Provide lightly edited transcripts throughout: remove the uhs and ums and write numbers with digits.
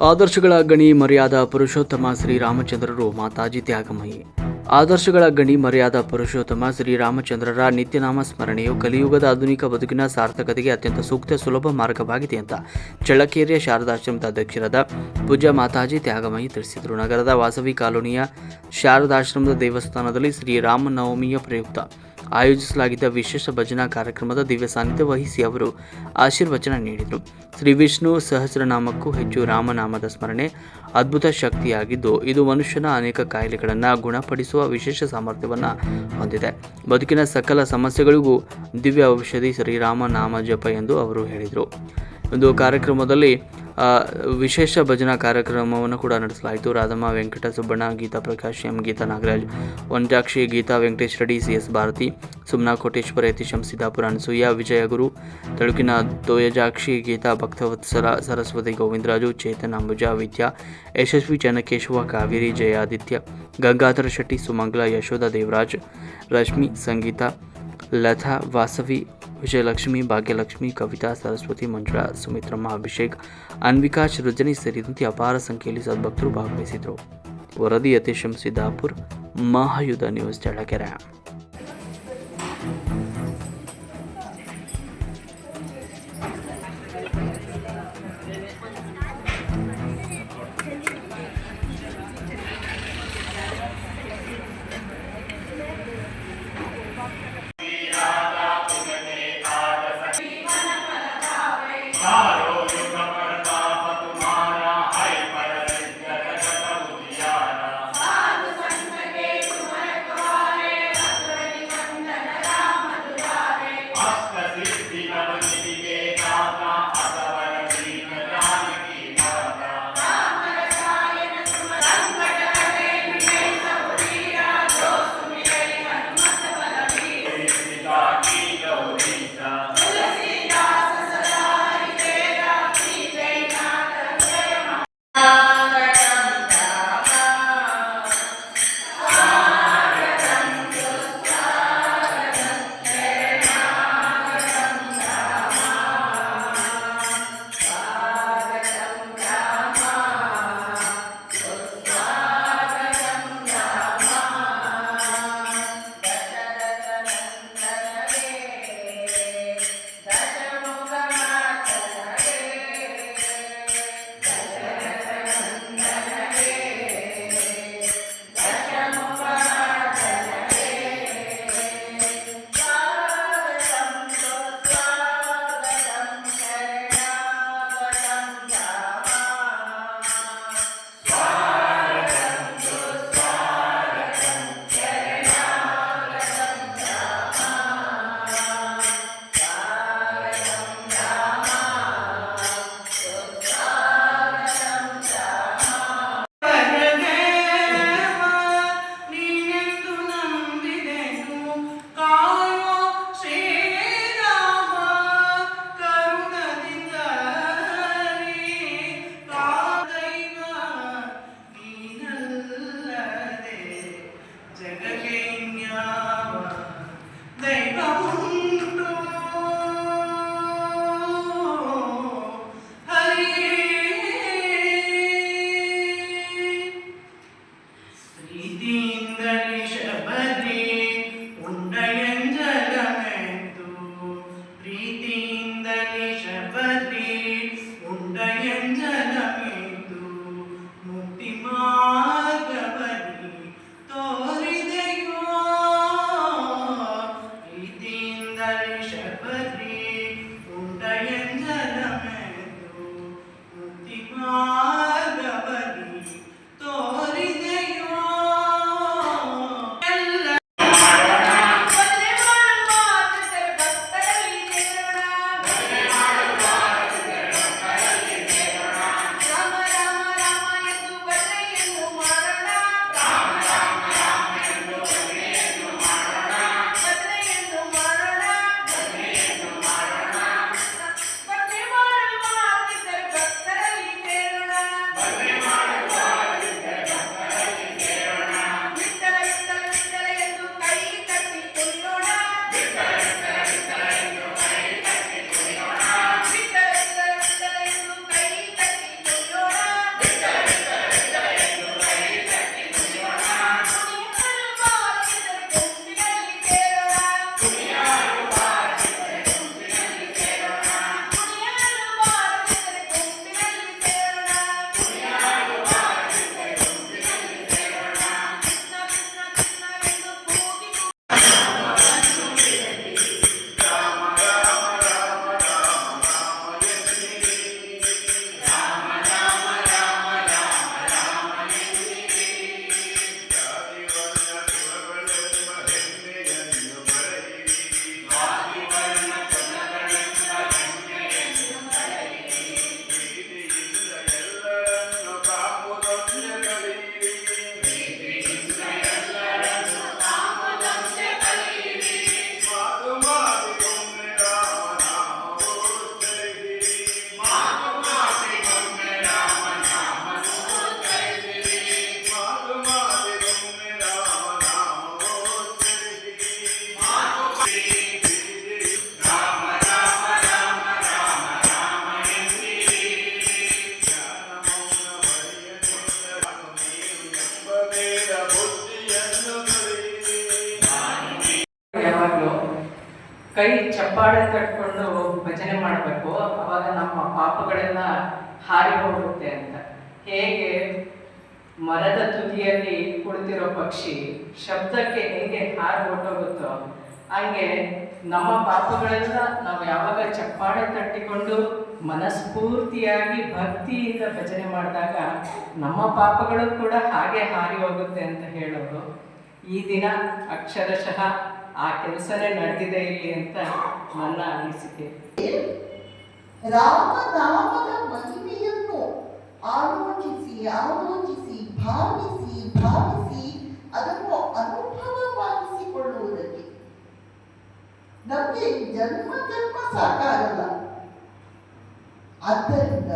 ಆದರ್ಶಗಳ ಗಣಿ ಮರ್ಯಾದ ಪುರುಷೋತ್ತಮ ಶ್ರೀರಾಮಚಂದ್ರರು ಮಾತಾಜಿ ತ್ಯಾಗಮಯಿ. ಆದರ್ಶಗಳ ಗಣಿ ಮರ್ಯಾದ ಪುರುಷೋತ್ತಮ ಶ್ರೀರಾಮಚಂದ್ರರ ನಿತ್ಯನಾಮ ಸ್ಮರಣೆಯು ಕಲಿಯುಗದ ಆಧುನಿಕ ಬದುಕಿನ ಸಾರ್ಥಕತೆಗೆ ಅತ್ಯಂತ ಸೂಕ್ತ ಸುಲಭ ಮಾರ್ಗವಾಗಿದೆ ಅಂತ ಚಳ್ಳಕೆರೆಯ ಶಾರದಾಶ್ರಮದ ಅಧ್ಯಕ್ಷರಾದ ಪೂಜ್ಯ ಮಾತಾಜಿ ತ್ಯಾಗಮಯಿ ತಿಳಿಸಿದರು. ನಗರದ ವಾಸವಿ ಕಾಲೋನಿಯ ಶಾರದಾಶ್ರಮದ ದೇವಸ್ಥಾನದಲ್ಲಿ ಶ್ರೀರಾಮನವಮಿಯ ಪ್ರಯುಕ್ತ ಆಯೋಜಿಸಲಾಗಿದ್ದ ವಿಶೇಷ ಭಜನಾ ಕಾರ್ಯಕ್ರಮದ ದಿವ್ಯ ಸಾನ್ನಿಧ್ಯ ವಹಿಸಿ ಅವರು ಆಶೀರ್ವಚನ ನೀಡಿದರು. ಶ್ರೀ ವಿಷ್ಣು ಸಹಸ್ರನಾಮಕ್ಕೂ ಹೆಚ್ಚು ರಾಮನಾಮದ ಸ್ಮರಣೆ ಅದ್ಭುತ ಶಕ್ತಿಯಾಗಿದ್ದು, ಇದು ಮನುಷ್ಯನ ಅನೇಕ ಕಾಯಿಲೆಗಳನ್ನು ಗುಣಪಡಿಸುವ ವಿಶೇಷ ಸಾಮರ್ಥ್ಯವನ್ನು ಹೊಂದಿದೆ. ಬದುಕಿನ ಸಕಲ ಸಮಸ್ಯೆಗಳಿಗೂ ದಿವ್ಯ ಔಷಧಿ ಶ್ರೀರಾಮನಾಮ ಜಪ ಎಂದು ಅವರು ಹೇಳಿದರು. ಒಂದು ಕಾರ್ಯಕ್ರಮದಲ್ಲಿ ವಿಶೇಷ ಭಜನಾ ಕಾರ್ಯಕ್ರಮವನ್ನು ಕೂಡ ನಡೆಸಲಾಯಿತು. ರಾಧಮ್ಮ ವೆಂಕಟ ಸುಬ್ಬಣ್ಣ, ಗೀತಾ ಪ್ರಕಾಶ್ ಎಂ, ಗೀತಾ ನಾಗರಾಜ್, ವಂಜಾಕ್ಷಿ, ಗೀತಾ ವೆಂಕಟೇಶ್ ರೆಡ್ಡಿ, CS ಭಾರತಿ, ಸುಮ್ನಾ ಕೋಟೇಶ್ವರ, ಯತೀಶಂ ಸಿದ್ದಾಪುರ, ಅನಸೂಯ, ವಿಜಯಗುರು, ತಳುಕಿನ ತೋಯಜಾಕ್ಷಿ, ಗೀತಾ ಭಕ್ತವತ್ಸಲ, ಸರಸ್ವತಿ, ಗೋವಿಂದರಾಜು, ಚೇತನ್, ಅಂಬುಜಾ, ವಿದ್ಯಾ, ಯಶಸ್ವಿ, ಚನ್ನಕೇಶವ, ಕಾವೇರಿ, ಜಯಾದಿತ್ಯ, ಗಂಗಾಧರ ಶೆಟ್ಟಿ, ಸುಮಂಗಲ, ಯಶೋಧ, ದೇವರಾಜ್, ರಶ್ಮಿ, ಸಂಗೀತ, ಲತಾ, ವಾಸವಿ, ವಿಜಯಲಕ್ಷ್ಮಿ, ಭಾಗ್ಯಲಕ್ಷ್ಮಿ, ಕವಿತಾ, ಸರಸ್ವತಿ, ಮಂಜುಳಾ, ಸುಮಿತ್ರಮ್ಮ, ಅಭಿಷೇಕ್, ಅನ್ವಿಕಾ, ಸೃಜನಿ ಸೇರಿದಂತೆ ಅಪಾರ ಸಂಖ್ಯೆಯಲ್ಲಿ ಸದ್ಭಕ್ತರು ಭಾಗವಹಿಸಿದರು. ವರದಿ ಯತೀಶಂ ಸಿದ್ದಾಪುರ್, ಮಹಾಯುಧ ನ್ಯೂಸ್, ಚಳ್ಳಕೆರೆ. ಕೈ ಚಪ್ಪಾಳೆ ತಟ್ಕೊಂಡು ಭಜನೆ ಮಾಡಬೇಕು, ಅವಾಗ ನಮ್ಮ ಪಾಪಗಳೆಲ್ಲ ಹಾರಿ ಹೋಗುತ್ತೆ ಅಂತ. ಹೇಗೆ ಮರದ ತುದಿಯಲ್ಲಿ ಕುಳಿತಿರೋ ಪಕ್ಷಿ ಶಬ್ದಕ್ಕೆ ಹೇಗೆ ಹಾರಿ ಹೊರಟೋಗುತ್ತೋ, ಹಂಗೆ ನಮ್ಮ ಪಾಪಗಳೆಲ್ಲ ನಾವು ಯಾವಾಗ ಚಪ್ಪಾಳೆ ತಟ್ಟಿಕೊಂಡು ಮನಸ್ಫೂರ್ತಿಯಾಗಿ ಭಕ್ತಿಯಿಂದ ಭಜನೆ ಮಾಡಿದಾಗ ನಮ್ಮ ಪಾಪಗಳು ಕೂಡ ಹಾಗೆ ಹಾರಿ ಹೋಗುತ್ತೆ ಅಂತ ಹೇಳೋದು. ಈ ದಿನ ಅಕ್ಷರಶಃ ಆ ಕೆಲಸನೇ ನಡೆದಿದೆ ಇಲ್ಲಿ ಅಂತ ನನ್ನ ಅನಿಸಿಕೆ. ರಾಮನಾಮದ ಮಹಿಮೆಯನ್ನು ಆಲೋಚಿಸಿ ಭಾವಿಸಿ ಅದನ್ನು ಅನುಭವವಾಗಿಸಿಕೊಳ್ಳುವುದಕ್ಕೆ ನಮಗೆ ಜನ್ಮ ಸಾಕಾಗಲ್ಲ. ಆದ್ದರಿಂದ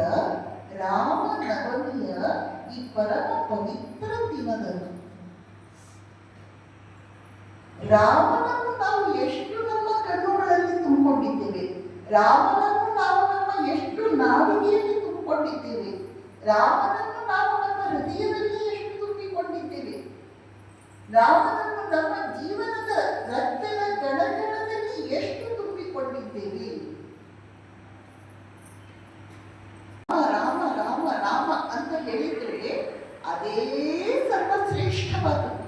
ರಾಮನವಮಿಯ ಈ ಪರಮ ಪವಿತ್ರ ದಿನದಂದು ರಾಮನನ್ನು ನಾವು ಎಷ್ಟು ನಮ್ಮ ಕಣ್ಣುಗಳಲ್ಲಿ ತುಂಬಿಕೊಂಡಿದ್ದೇವೆ, ರಾಮನನ್ನು ನಾವು ನಮ್ಮ ಎಷ್ಟು ನಾಲಿಗೆಯಲ್ಲಿ ತುಂಬಿಕೊಂಡಿದ್ದೇವೆ, ರಾಮನನ್ನು ನಾವು ನಮ್ಮ ಹೃದಯದಲ್ಲಿ ಎಷ್ಟು ತುಂಬಿಕೊಂಡಿದ್ದೇವೆ, ರಾಮನನ್ನು ನಮ್ಮ ಜೀವನದ ರಕ್ತದ ಗಣಗಣದಲ್ಲಿ ಎಷ್ಟು ತುಂಬಿಕೊಂಡಿದ್ದೇವೆ. ರಾಮ ರಾಮ ರಾಮ ಅಂತ ಹೇಳಿದ್ರೆ ಅದೇ ಸರ್ವಶ್ರೇಷ್ಠವಾದದ್ದು.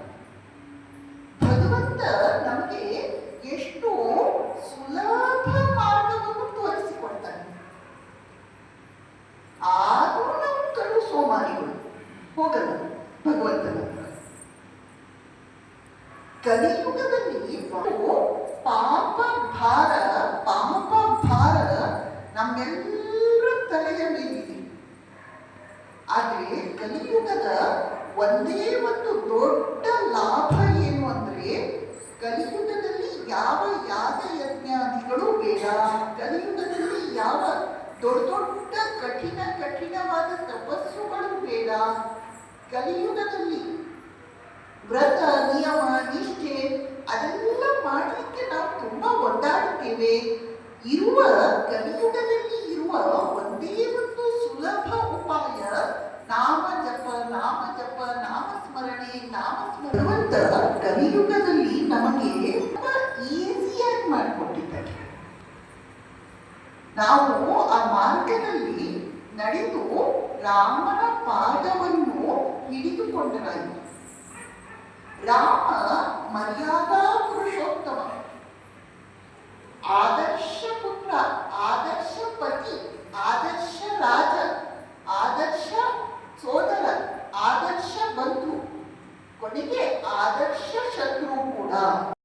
ಭಗವಂತ ನಮಗೆ ಎಷ್ಟು ಸುಲಭ ಮಾರ್ಗವನ್ನು ತೋರಿಸಿಕೊಡ್ತಾನೆ. ಆದರೂ ನಾವು ಕಡು ಸೋಮಾರಿಗಳು, ಹೋಗಲ್ಲ ಭಗವಂತನ ಹತ್ರ. ಕಲಿಯುಗದಲ್ಲಿ ಪಾಪ ಭಾರ ನಮ್ಮೆಲ್ಲರ ತಲೆಯ ಮೇಲಿದೆ. ಆದರೆ ಕಲಿಯುಗದ ಒಂದೇ ಒಂದು ದೊಡ್ಡ ಲಾಭ ಏನು ಅಂದ್ರೆ, ಕಲಿಯುಗದಲ್ಲಿ ಯಾವ ಯಾಗ ಯಜ್ಞಾದಿಗಳು ಬೇಡ, ಕಲಿಯುಗದಲ್ಲಿ ಯಾವ ದೊಡ್ಡ ಕಠಿಣವಾದ ತಪಸ್ಸುಗಳು ಬೇಡ. ಕಲಿಯುಗದಲ್ಲಿ ವ್ರತ ನಿಯಮ ನಿಷ್ಠೆ ಅದೆಲ್ಲ ಮಾಡಲಿಕ್ಕೆ ನಾವು ತುಂಬಾ ಒದ್ದಾಡುತ್ತೇವೆ. ಕಲಿಯುಗದಲ್ಲಿ ಇರುವ ಒಂದೇ ಒಂದು ಸುಲಭ ಉಪಾಯ ನಾಮ ಜಪ ನಾಮ ಸ್ಮರಣೆ. ಭಗವಂತ ಕಲಿಯುಗದಲ್ಲಿ ನಮಗೆ ಈಸಿಯಾಗಿ ಮಾಡಿಕೊಟ್ಟಿದ್ದಾರೆ. ನಾವು ಆ ಮಾರ್ಗದಲ್ಲಿ ನಡೆದು ರಾಮನ ಪಾದವನ್ನು ಹಿಡಿದುಕೊಂಡರಾಯಿತು. ರಾಮ ಮರ್ಯಾದ